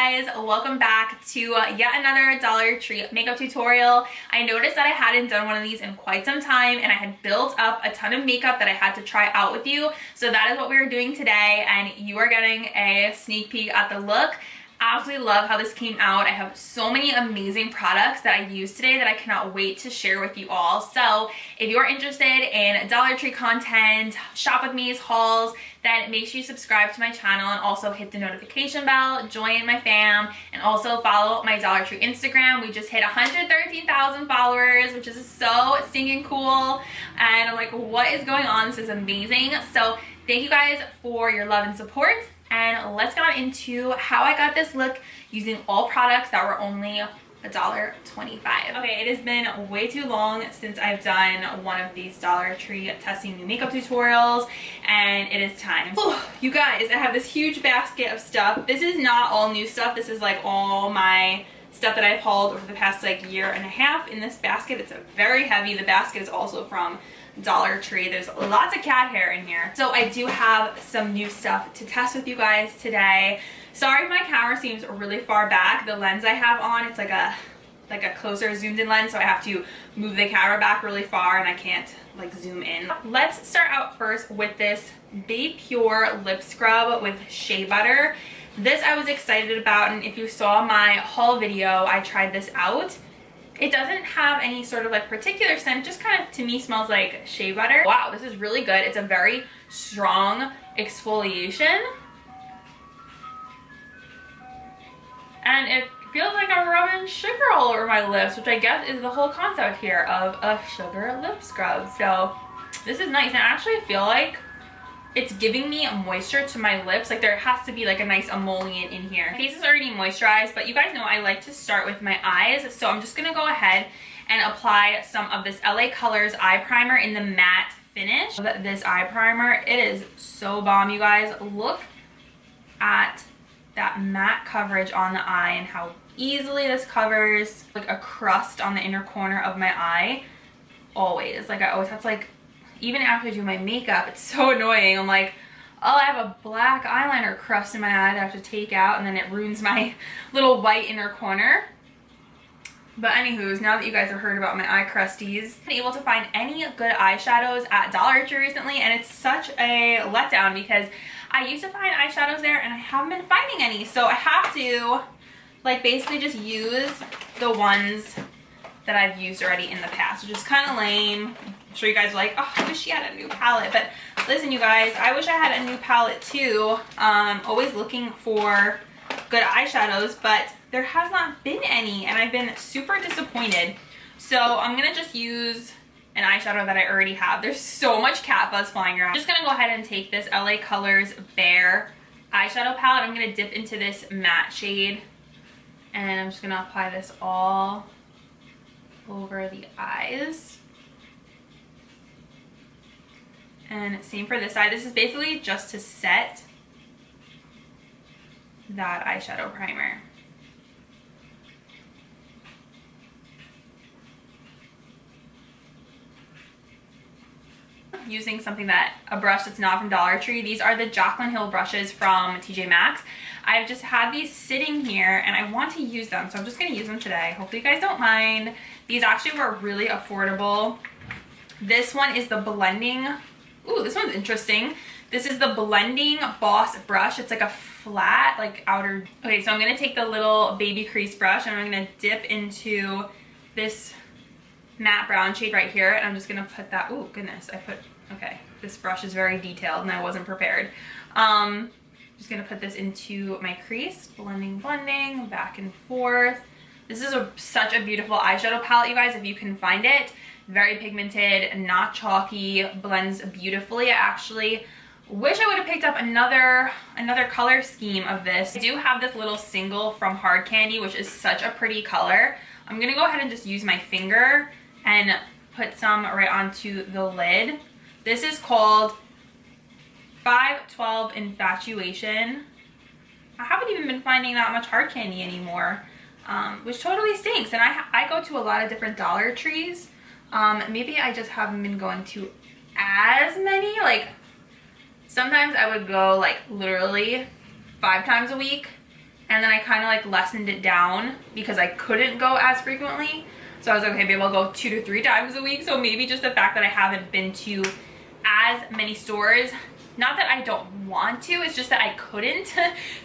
guys, welcome back to yet another Dollar Tree makeup tutorial. I noticed that I hadn't done one of these in quite some time and I had built up a ton of makeup that I had to try out with you. So that is what we are doing today, and you are getting a sneak peek at the look. Absolutely love how this came out. I have so many amazing products that I used today that I cannot wait to share with you all. So if you're interested in Dollar Tree content, shop with me's hauls, then make sure you subscribe to my channel and also hit the notification bell, join my fam, and also follow my Dollar Tree Instagram. We just hit 113,000 followers, which is so stinking cool. And I'm like, what is going on? This is amazing. So thank you guys for your love and support. And let's get on into how I got this look using all products that were only $1.25. Okay, it has been way too long since I've done one of these Dollar Tree testing new makeup tutorials, and it is time. Oh, you guys, I have this huge basket of stuff. This is not all new stuff. This is like all my stuff that I've hauled over the past like year and a half in this basket. It's very heavy. The basket is also from Dollar Tree. There's lots of cat hair in here. So I do have some new stuff to test with you guys today. Sorry if my camera seems really far back. The lens I have on, it's like a closer zoomed in lens, so I have to move the camera back really far and I can't like zoom in. Let's start out first with this Be Pure lip scrub with shea butter. This I was excited about, and if you saw my haul video, I tried this out. It doesn't have any sort of like particular scent. It just kind of, to me, smells like shea butter. Wow, this is really good. It's a very strong exfoliation. And it feels like I'm rubbing sugar all over my lips, which I guess is the whole concept here of a sugar lip scrub. So this is nice, and I actually feel like it's giving me a moisture to my lips. Like there has to be like a nice emollient in here. My face is already moisturized, but you guys know I like to start with my eyes. So I'm just gonna go ahead and apply some of this LA Colors eye primer in the matte finish. This eye primer, it is so bomb, you guys. Look at that matte coverage on the eye and how easily this covers like a crust on the inner corner of my eye. Always, like I always have to like, even after I do my makeup, it's so annoying. I'm like, oh, I have a black eyeliner crust in my eye that I have to take out, and then it ruins my little white inner corner. But anywho's, now that you guys have heard about my eye crusties, I've been able to find any good eyeshadows at Dollar Tree recently, and it's such a letdown because I used to find eyeshadows there and I haven't been finding any. So I have to like basically just use the ones that I've used already in the past, which is kind of lame. I'm sure you guys are like, oh, I wish she had a new palette. But listen, you guys, I wish I had a new palette too. Always looking for good eyeshadows, but there has not been any, and I've been super disappointed. So I'm gonna just use an eyeshadow that I already have. There's so much cat buzz flying around. I'm just gonna go ahead and take this LA Colors Bare eyeshadow palette. I'm gonna dip into this matte shade, and I'm just gonna apply this all over the eyes. And same for this side. This is basically just to set that eyeshadow primer. Using something a brush that's not from Dollar Tree. These are the Jaclyn Hill brushes from TJ Maxx. I've just had these sitting here and I want to use them, so I'm just gonna use them today. Hopefully you guys don't mind. These actually were really affordable. This one is the blending. Ooh, this one's interesting. This is the Blending Boss brush. It's like a flat, like outer. Okay, so I'm gonna take the little baby crease brush and I'm gonna dip into this matte brown shade right here, and I'm just gonna put that. Oh goodness, okay, this brush is very detailed and I wasn't prepared. Just gonna put this into my crease, blending back and forth. This is such a beautiful eyeshadow palette, you guys, if you can find it. Very pigmented, not chalky, blends beautifully. I actually wish I would have picked up another color scheme of this. I do have this little single from Hard Candy, which is such a pretty color. I'm gonna go ahead and just use my finger and put some right onto the lid. This is called 512 Infatuation. I haven't even been finding that much Hard Candy anymore, which totally stinks. And I go to a lot of different Dollar Trees. Maybe I just haven't been going to as many. Like sometimes I would go like literally 5 times a week, and then I kind of like lessened it down because I couldn't go as frequently. So I was like, okay, maybe I'll go 2 to 3 times a week. So maybe just the fact that I haven't been to as many stores, not that I don't want to, it's just that I couldn't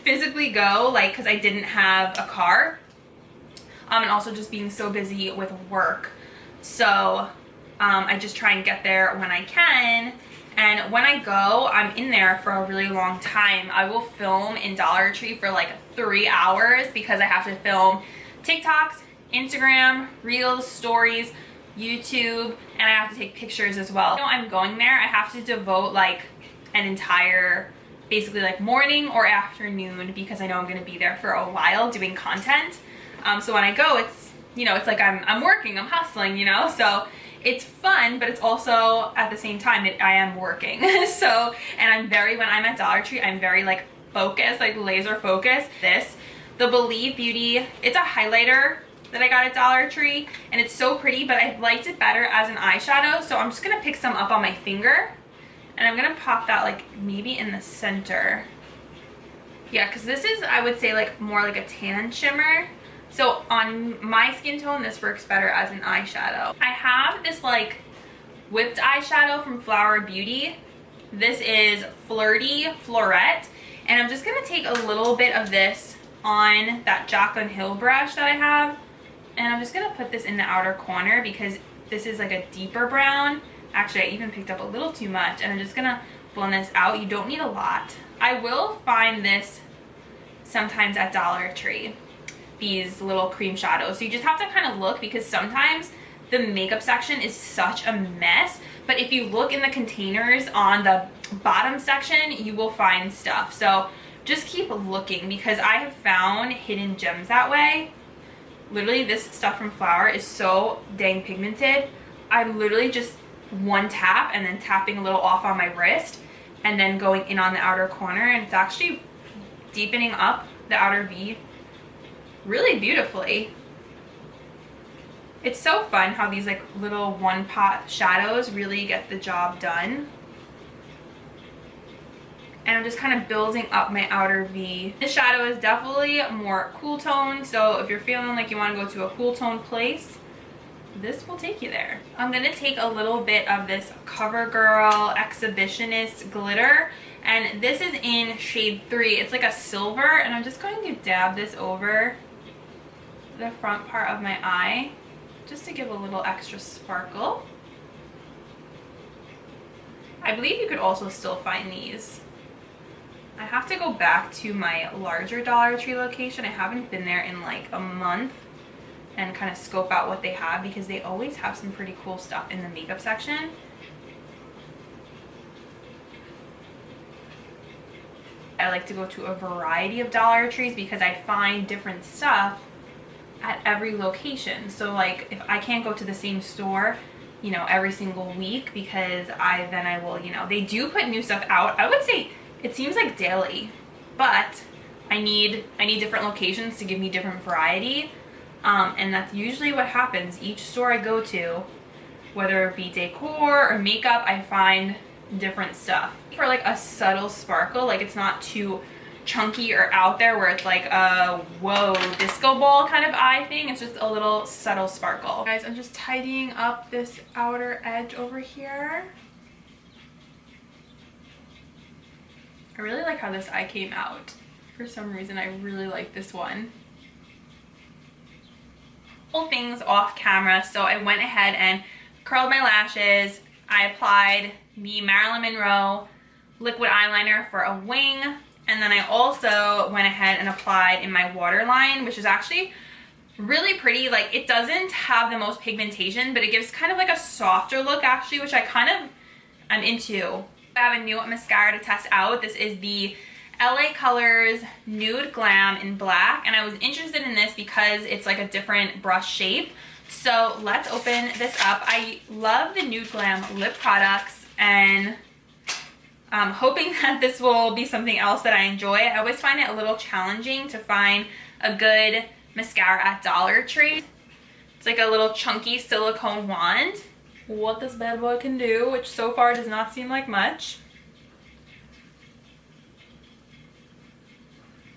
physically go, like, because I didn't have a car, and also just being so busy with work. So I just try and get there when I can. And when I go, I'm in there for a really long time. I will film in Dollar Tree for like 3 hours because I have to film TikToks, Instagram, Reels, Stories, YouTube, and I have to take pictures as well. You know, I'm going there, I have to devote like an entire, basically like morning or afternoon, because I know I'm gonna be there for a while doing content. So when I go, it's, you know, it's like I'm working, I'm hustling, you know, so it's fun, but it's also at the same time I am working. So, and when I'm at Dollar Tree, I'm very like focused, like laser focused. The Believe Beauty, it's a highlighter that I got at Dollar Tree, and it's so pretty, but I liked it better as an eyeshadow, so I'm just gonna pick some up on my finger, and I'm gonna pop that like maybe in the center. Yeah, because this is, I would say, like more like a tan shimmer. So on my skin tone, this works better as an eyeshadow. I have this like whipped eyeshadow from Flower Beauty. This is Flirty Florette, and I'm just gonna take a little bit of this on that Jaclyn Hill brush that I have, and I'm just gonna put this in the outer corner because this is like a deeper brown. Actually, I even picked up a little too much, and I'm just gonna blend this out. You don't need a lot. I will find this sometimes at Dollar Tree, these little cream shadows. So you just have to kind of look, because sometimes the makeup section is such a mess, but if you look in the containers on the bottom section, you will find stuff. So just keep looking, because I have found hidden gems that way. Literally, this stuff from Flower is so dang pigmented. I'm literally just one tap and then tapping a little off on my wrist and then going in on the outer corner, and it's actually deepening up the outer V really beautifully. It's so fun how these like little one pot shadows really get the job done. And I'm just kind of building up my outer V. This shadow is definitely more cool tone, so if you're feeling like you want to go to a cool tone place, this will take you there. I'm gonna take a little bit of this Covergirl Exhibitionist glitter, and this is in shade 3. It's like a silver, and I'm just going to dab this over the front part of my eye just to give a little extra sparkle. I believe you could also still find these. I have to go back to my larger Dollar Tree location. I haven't been there in like a month, and kind of scope out what they have, because they always have some pretty cool stuff in the makeup section. I like to go to a variety of Dollar Trees because I find different stuff at every location. So like if I can't go to the same store, you know, every single week, because then I will, you know, they do put new stuff out. I would say it seems like daily, but I need different locations to give me different variety. And that's usually what happens. Each store I go to, whether it be decor or makeup, I find different stuff. For like a subtle sparkle, like it's not too chunky or out there where it's like a whoa disco ball kind of eye thing. It's just a little subtle sparkle. Guys, I'm just tidying up this outer edge over here. I really like how this eye came out. For some reason, I really like this one. Things off camera, so I went ahead and curled my lashes. I applied the Marilyn Monroe liquid eyeliner for a wing, and then I also went ahead and applied in my waterline, which is actually really pretty. Like, it doesn't have the most pigmentation, but it gives kind of like a softer look actually, which I'm into. I have a new mascara to test out. This is the LA Colors Nude Glam in black, and I was interested in this because it's like a different brush shape. So let's open this up. I love the Nude Glam lip products, and I'm hoping that this will be something else that I enjoy. I always find it a little challenging to find a good mascara at Dollar Tree. It's like a little chunky silicone wand. What this bad boy can do, which so far does not seem like much.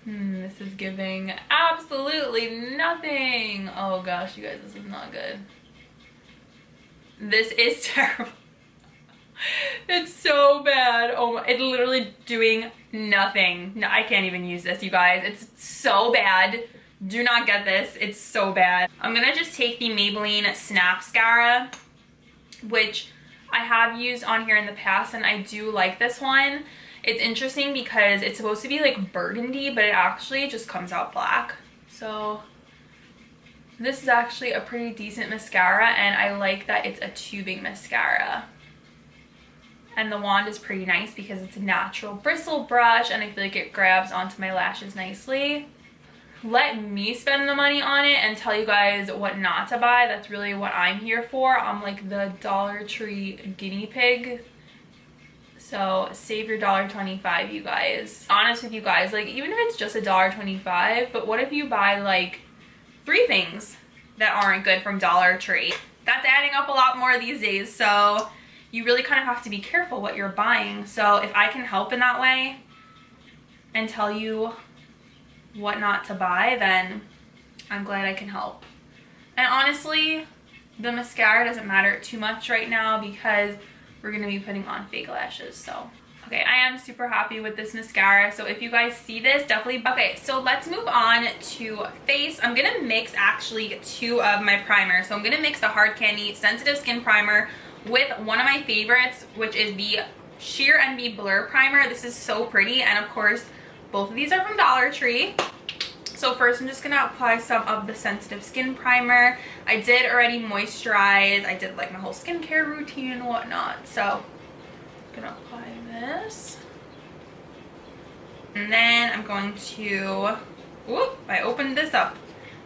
This is giving absolutely nothing. Oh gosh, you guys, this is not good. This is terrible. It's so bad. Oh my, it's literally doing nothing. No, I can't even use this, you guys. It's so bad. Do not get this. It's so bad. I'm gonna just take the Maybelline Snap Mascara, which I have used on here in the past, and I do like this one. It's interesting because it's supposed to be like burgundy, but it actually just comes out black. So this is actually a pretty decent mascara, and I like that it's a tubing mascara. And the wand is pretty nice because it's a natural bristle brush, and I feel like it grabs onto my lashes nicely. Let me spend the money on it and tell you guys what not to buy. That's really what I'm here for. I'm like the Dollar Tree guinea pig. So save your $1.25, you guys. Honest with you guys, like even if it's just $1.25, but what if you buy like 3 things that aren't good from Dollar Tree? That's adding up a lot more these days. So you really kind of have to be careful what you're buying. So if I can help in that way and tell you what not to buy, then I'm glad I can help. And honestly, the mascara doesn't matter too much right now because we're gonna be putting on fake lashes. So okay, I am super happy with this mascara. So if you guys see this, definitely. Okay, so let's move on to face. I'm gonna mix actually 2 of my primers. So I'm gonna mix the Hard Candy Sensitive Skin Primer with one of my favorites, which is the Sheer Envy Blur Primer. This is so pretty, and of course both of these are from Dollar Tree. So first I'm just gonna apply some of the Sensitive Skin Primer. I did already moisturize. I did like my whole skincare routine and whatnot. So I'm gonna apply this. And then I'm going to, whoop, I opened this up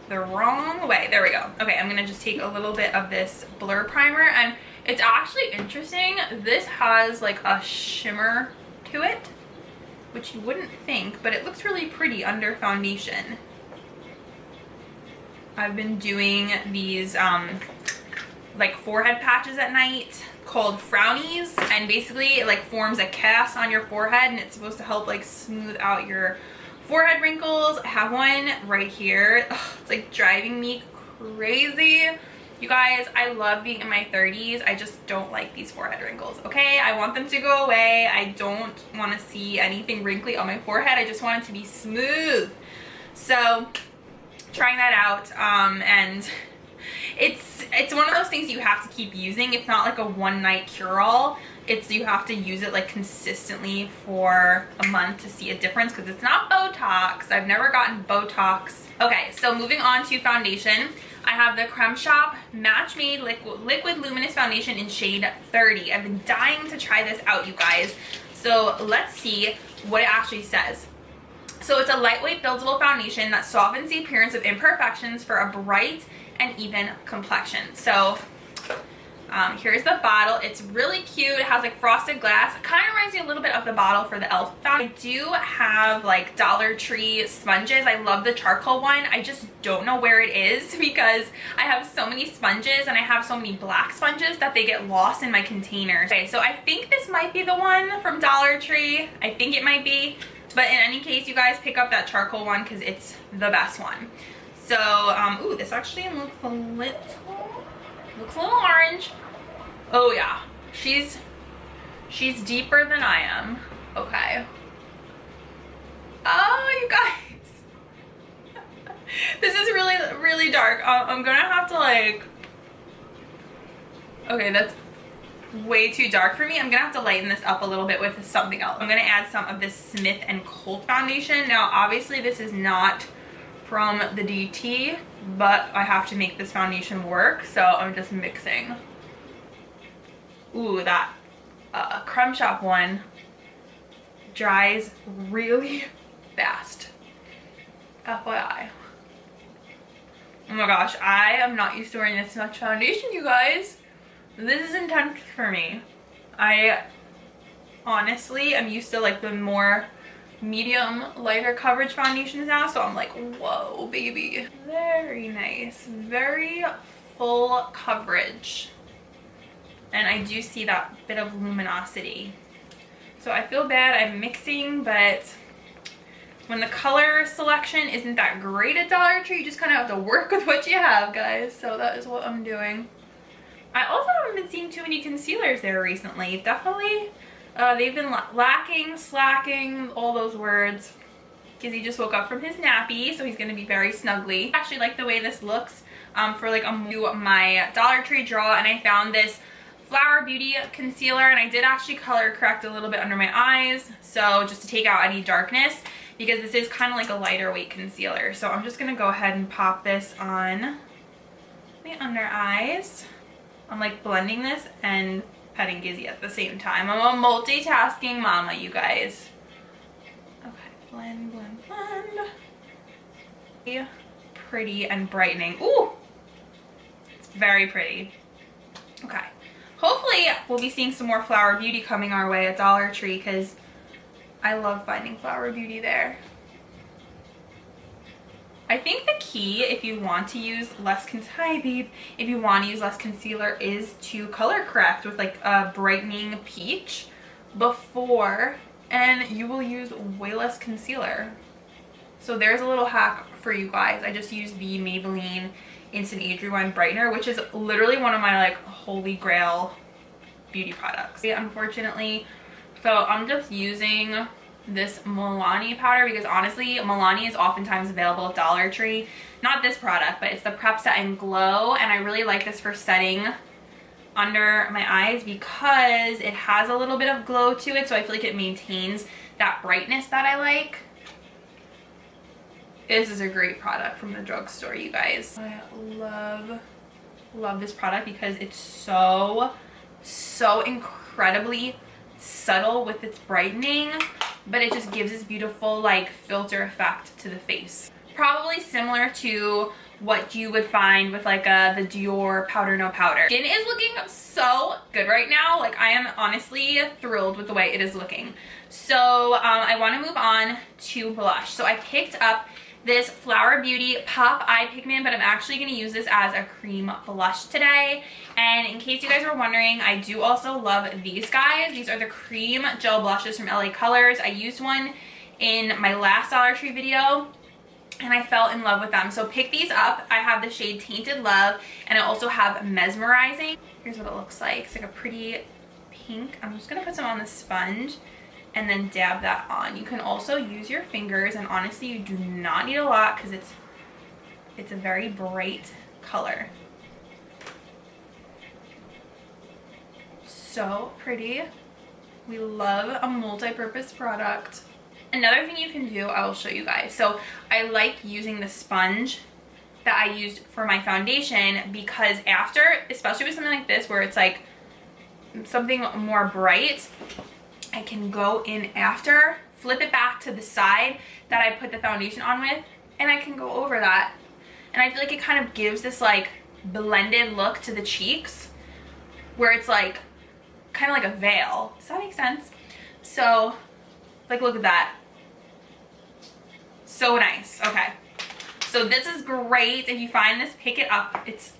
the wrong way. There we go. Okay, I'm gonna just take a little bit of this Blur Primer, and it's actually interesting. This has like a shimmer to it, which you wouldn't think, but it looks really pretty under foundation. I've been doing these like forehead patches at night called frownies, and basically it like forms a cast on your forehead, and it's supposed to help like smooth out your forehead wrinkles. I have one right here. Ugh, it's like driving me crazy. You guys, I love being in my 30s. I just don't like these forehead wrinkles, okay? I want them to go away. I don't want to see anything wrinkly on my forehead. I just want it to be smooth. So, trying that out, and it's one of those things you have to keep using. It's not like a one-night cure-all. It's you have to use it like consistently for a month to see a difference, because it's not Botox. I've never gotten Botox. Okay, so moving on to foundation. I have the Creme Shop Match Made Liquid Luminous Foundation in shade 30. I've been dying to try this out, you guys. So let's see what it actually says. So it's a lightweight buildable foundation that softens the appearance of imperfections for a bright and even complexion. So here's the bottle. It's really cute. It has like frosted glass. It kind of reminds me a little bit of the bottle for the e.l.f. fountain. I do have like Dollar Tree sponges. I love the charcoal one. I just don't know where it is because I have so many sponges, and I have so many black sponges that they get lost in my containers. Okay, so I think this might be the one from Dollar Tree. I think it might be. But in any case, you guys pick up that charcoal one because it's the best one. So, ooh, this actually looks a little orange. Oh yeah, she's deeper than I am. Okay. Oh, you guys, this is really dark. I'm gonna have to like, okay, that's way too dark for me. I'm gonna have to lighten this up a little bit with something else. I'm gonna add some of this Smith & Colt foundation. Now obviously this is not from the DT, but I have to make this foundation work, so I'm just mixing. Ooh, that Creme Shop one dries really fast. FYI. Oh my gosh, I am not used to wearing this much foundation, you guys. This is intense for me. I honestly am used to like the more medium, lighter coverage foundations now, so I'm like, whoa, baby. Very nice. Very full coverage. And I do see that bit of luminosity. So I feel bad I'm mixing, but when the color selection isn't that great at Dollar Tree, you just kind of have to work with what you have, guys. So that is what I'm doing. I also haven't been seeing too many concealers there recently. Definitely, they've been lacking, slacking, all those words. Because he just woke up from his nappy, so he's going to be very snuggly. I actually like the way this looks for like my Dollar Tree draw, and I found this Flower Beauty concealer, and I did actually color correct a little bit under my eyes, so just to take out any darkness, because this is kind of like a lighter weight concealer. So I'm just going to go ahead and pop this on my under eyes. I'm like blending this and petting Gizzy at the same time. I'm a multitasking mama, you guys. Okay, blend, blend, blend. Pretty and brightening. Ooh, it's very pretty. Okay, hopefully we'll be seeing some more Flower Beauty coming our way at Dollar Tree, because I love finding Flower Beauty there. I think the key, if you want to use less if you want to use less concealer, is to color correct with like a brightening peach before, and you will use way less concealer. So there's a little hack for you guys. I just use the Maybelline Instant Age Rewind Brightener, which is literally one of my like holy grail beauty products. Unfortunately, so I'm just using this Milani powder, because honestly Milani is oftentimes available at Dollar Tree. Not this product, but it's the Prep Set and Glow, and I really like this for setting under my eyes because it has a little bit of glow to it, so I feel like it maintains that brightness that I like. This is a great product from the drugstore, you guys. I love this product because it's so incredibly subtle with its brightening, but it just gives this beautiful like filter effect to the face. Probably similar to what you would find with like the Dior Powder No Powder. Skin is looking so good right now. Like, I am honestly thrilled with the way it is looking. So I want to move on to blush. So I picked up this Flower Beauty Pop Eye Pigment, but I'm actually going to use this as a cream blush today. And in case you guys were wondering, I do also love these guys. These are the cream gel blushes from LA Colors. I used one in my last Dollar Tree video, and I fell in love with them. So pick these up. I have the shade Tainted Love, and I also have Mesmerizing. Here's what it looks like. It's like a pretty pink. I'm just going to put some on the sponge and then dab that on. You can also use your fingers, and honestly you do not need a lot because it's a very bright color. So pretty. We love a multi-purpose product. Another thing you can do, I will show you guys. So I like using the sponge that I used for my foundation, because after, especially with something like this where it's like something more bright, I can go in after, flip it back to the side that I put the foundation on with, and I can go over that. And I feel like it kind of gives this like blended look to the cheeks, where it's like kind of like a veil. Does that make sense? So like, look at that. So nice. Okay, so this is great. If you find this, pick it up. It's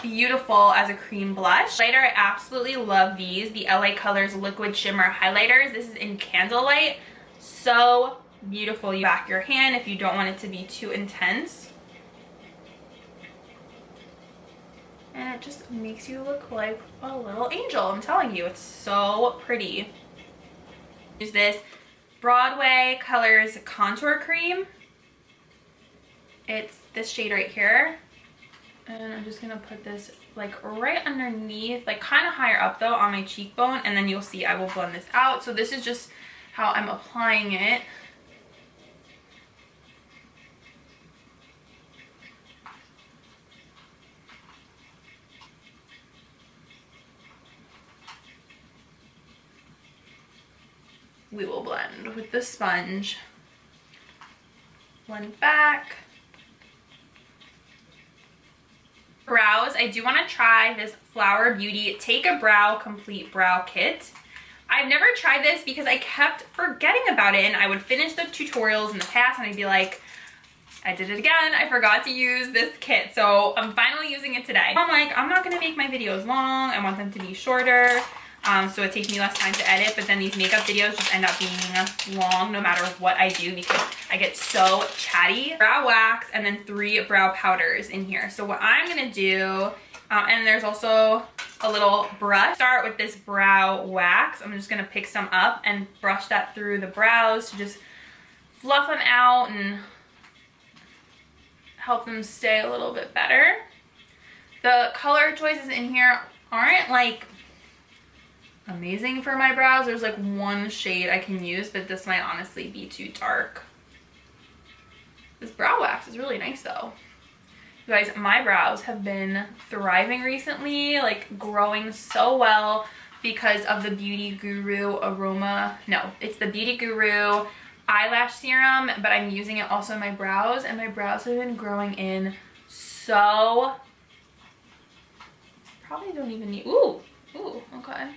beautiful as a cream blush. Highlighter, I absolutely love these. The LA Colors Liquid Shimmer Highlighters. This is in Candlelight. So beautiful. You back your hand if you don't want it to be too intense. And it just makes you look like a little angel. I'm telling you, it's so pretty. Use this Broadway Colors Contour Cream. It's this shade right here. And I'm just gonna put this like right underneath, like kind of higher up though on my cheekbone, and then you'll see I will blend this out. So this is just how I'm applying it. We will blend with the sponge. Blend back. Brows, I do want to try this Flower Beauty Take a Brow Complete Brow Kit. I've never tried this because I kept forgetting about it, and I would finish the tutorials in the past and I'd be like, I did it again, I forgot to use this kit. So I'm finally using it today. I'm like, I'm not going to make my videos long, I want them to be shorter. so it takes me less time to edit, but then these makeup videos just end up being long no matter what I do because I get so chatty. Brow wax and then 3 brow powders in here. So what I'm gonna do, and there's also a little brush. Start with this brow wax. I'm just gonna pick some up and brush that through the brows to just fluff them out and help them stay a little bit better. The color choices in here aren't like amazing for my brows. There's like one shade I can use, but this might honestly be too dark. This brow wax is really nice though. You guys, my brows have been thriving recently, like growing so well because of the Beauty Guru it's the Beauty Guru eyelash serum, but I'm using it also in my brows, and my brows have been growing in so, probably don't even need, ooh, okay.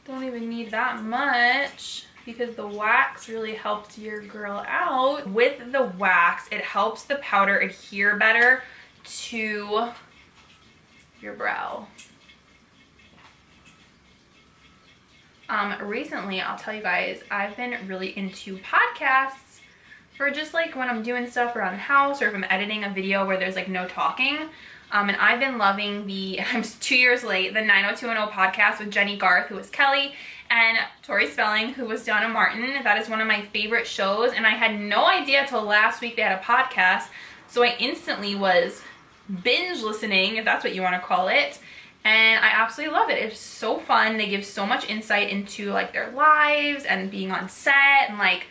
Don't even need that much because the wax really helped your girl out. With the wax, it helps the powder adhere better to your brow. Recently, I'll tell you guys, I've been really into podcasts for just like when I'm doing stuff around the house or if I'm editing a video where there's like no talking. And I've been loving I'm 2 years late, the 90210 podcast with Jenny Garth, who was Kelly, and Tori Spelling, who was Donna Martin. That is one of my favorite shows, and I had no idea till last week they had a podcast, so I instantly was binge listening, if that's what you want to call it, and I absolutely love it. It's so fun. They give so much insight into like their lives and being on set, and like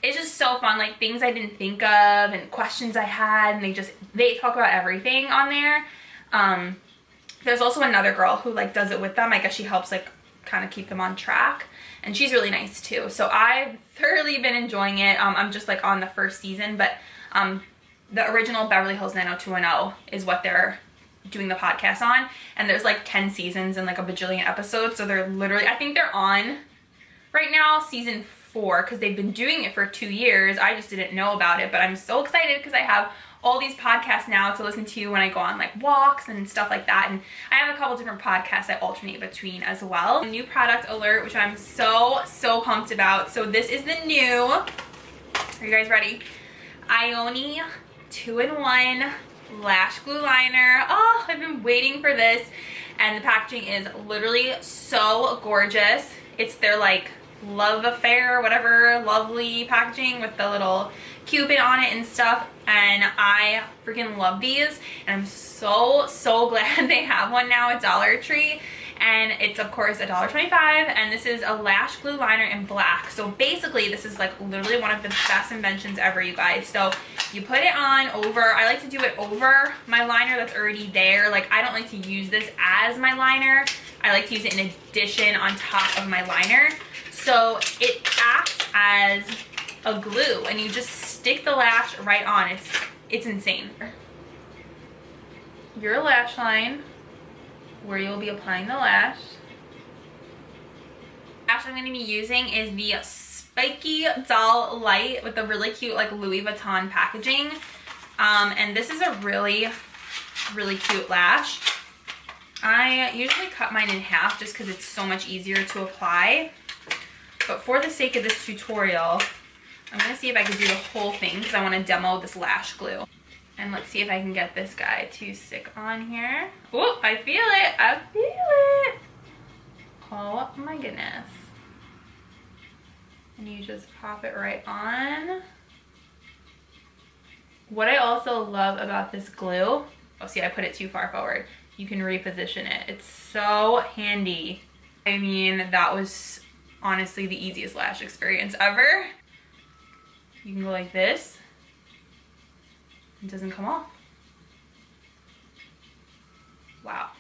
it's just so fun, like things I didn't think of and questions I had, and they talk about everything on there. There's also another girl who like does it with them. I guess she helps like kind of keep them on track, and she's really nice too. So I've thoroughly been enjoying it. I'm just like on the first season, but the original Beverly Hills 90210 is what they're doing the podcast on, and there's like 10 seasons and like a bajillion episodes, so they're literally, I think they're on right now season 4 because they've been doing it for 2 years. I just didn't know about it, but I'm so excited because I have all these podcasts now to listen to when I go on like walks and stuff like that, and I have a couple different podcasts I alternate between as well. A new product alert, which I'm so pumped about. So this is the new, are you guys ready? IONI 2-in-1 Lash Glue Liner. Oh, I've been waiting for this, and the packaging is literally so gorgeous. It's their like love affair, whatever, lovely packaging with the little Cupid on it and stuff, and I freaking love these, and I'm so glad they have one now at Dollar Tree, and it's of course $1.25, and this is a lash glue liner in black. So basically this is like literally one of the best inventions ever, you guys. So you put it on over, I like to do it over my liner that's already there. Like I don't like to use this as my liner, I like to use it in addition on top of my liner. So it acts as a glue, and you just stick the lash right on. It's insane. Your lash line, where you'll be applying the lash. Lash I'm going to be using is the Spiky Doll Light with the really cute like Louis Vuitton packaging. And this is a really cute lash. I usually cut mine in half just because it's so much easier to apply. But for the sake of this tutorial, I'm going to see if I can do the whole thing because I want to demo this lash glue. And let's see if I can get this guy to stick on here. Oh, I feel it. I feel it. Oh my goodness. And you just pop it right on. What I also love about this glue, oh see, I put it too far forward. You can reposition it. It's so handy. I mean, that was honestly the easiest lash experience ever. You can go like this. It doesn't come off. Wow.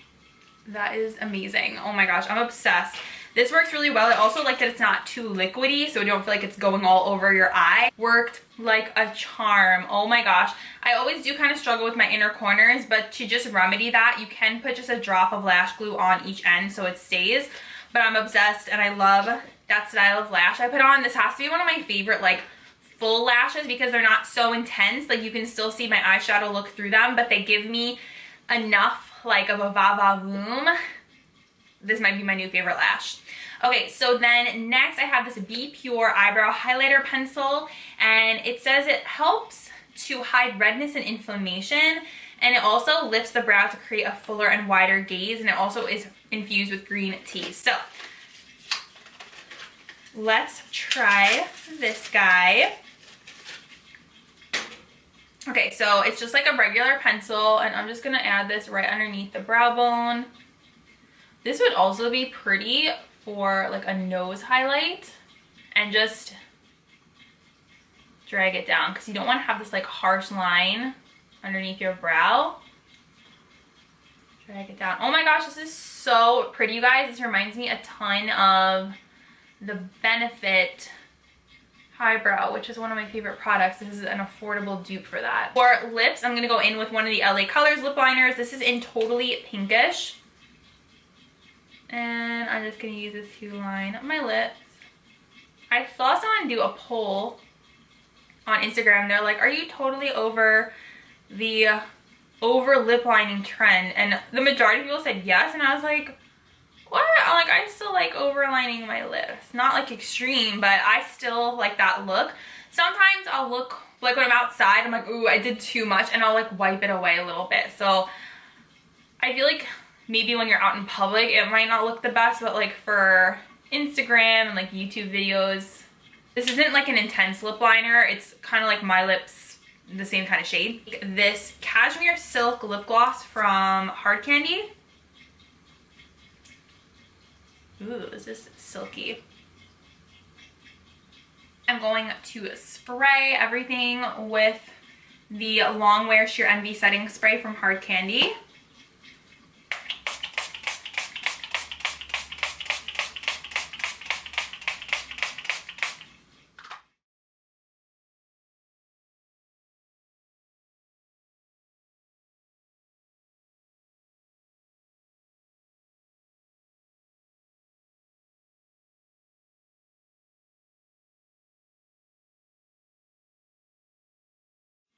That is amazing. Oh my gosh, I'm obsessed. This works really well. I also like that it's not too liquidy, so you don't feel like it's going all over your eye. Worked like a charm. Oh my gosh. I always do kind of struggle with my inner corners, but to just remedy that, you can put just a drop of lash glue on each end so it stays. But I'm obsessed, and I love that style of lash I put on. This has to be one of my favorite like full lashes because they're not so intense. Like you can still see my eyeshadow look through them, but they give me enough like of a va-va-voom this might be my new favorite lash. Okay, so then next I have this Be Pure eyebrow highlighter pencil, and it says it helps to hide redness and inflammation, and it also lifts the brow to create a fuller and wider gaze, and it also is infused with green tea. So let's try this guy. Okay, so it's just like a regular pencil, and I'm just gonna add this right underneath the brow bone. This would also be pretty for like a nose highlight, and just drag it down because you don't want to have this like harsh line underneath your brow. Drag it down. Oh my gosh, this is so pretty, you guys. This reminds me a ton of the Benefit Eyebrow, which is one of my favorite products. This is an affordable dupe for that. For lips, I'm going to go in with one of the LA Colors lip liners. This is in Totally Pinkish. And I'm just going to use this to line up my lips. I saw someone do a poll on Instagram. They're like, are you totally over the lip lining trend? And the majority of people said yes. And I was like, what? I'm like, I still like overlining my lips. Not like extreme, but I still like that look. Sometimes I'll look like when I'm outside, I'm like, ooh, I did too much, and I'll like wipe it away a little bit. So I feel like maybe when you're out in public, it might not look the best, but like for Instagram and like YouTube videos, this isn't like an intense lip liner. It's kind of like my lips, the same kind of shade. This Cashmere Silk lip gloss from Hard Candy. Ooh, this is silky. I'm going to spray everything with the Longwear Sheer Envy setting spray from Hard Candy.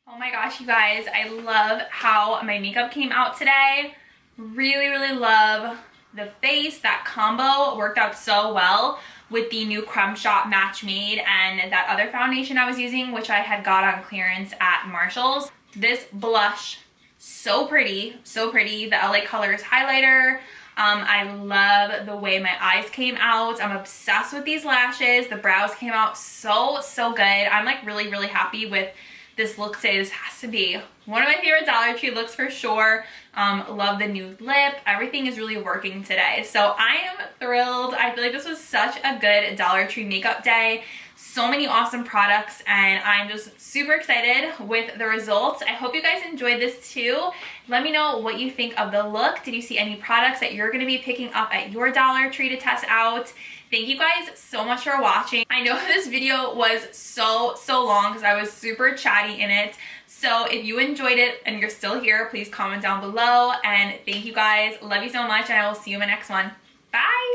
Oh my gosh, you guys, I love how my makeup came out today. Really, really love the face. That combo worked out so well with the new Creme Shop Match Made and that other foundation I was using, which I had got on clearance at Marshall's. This blush, so pretty, so pretty. The LA Colors highlighter. I love the way my eyes came out. I'm obsessed with these lashes. The brows came out so, so good. I'm like really, really happy with this look today. This has to be one of my favorite Dollar Tree looks for sure. Love the nude lip. Everything is really working today. So I am thrilled. I feel like this was such a good Dollar Tree makeup day. So many awesome products, and I'm just super excited with the results. I hope you guys enjoyed this too. Let me know what you think of the look. Did you see any products that you're going to be picking up at your Dollar Tree to test out? Thank you guys so much for watching. I know this video was so long because I was super chatty in it. So if you enjoyed it and you're still here, please comment down below. And thank you guys. Love you so much, and I will see you in my next one. Bye!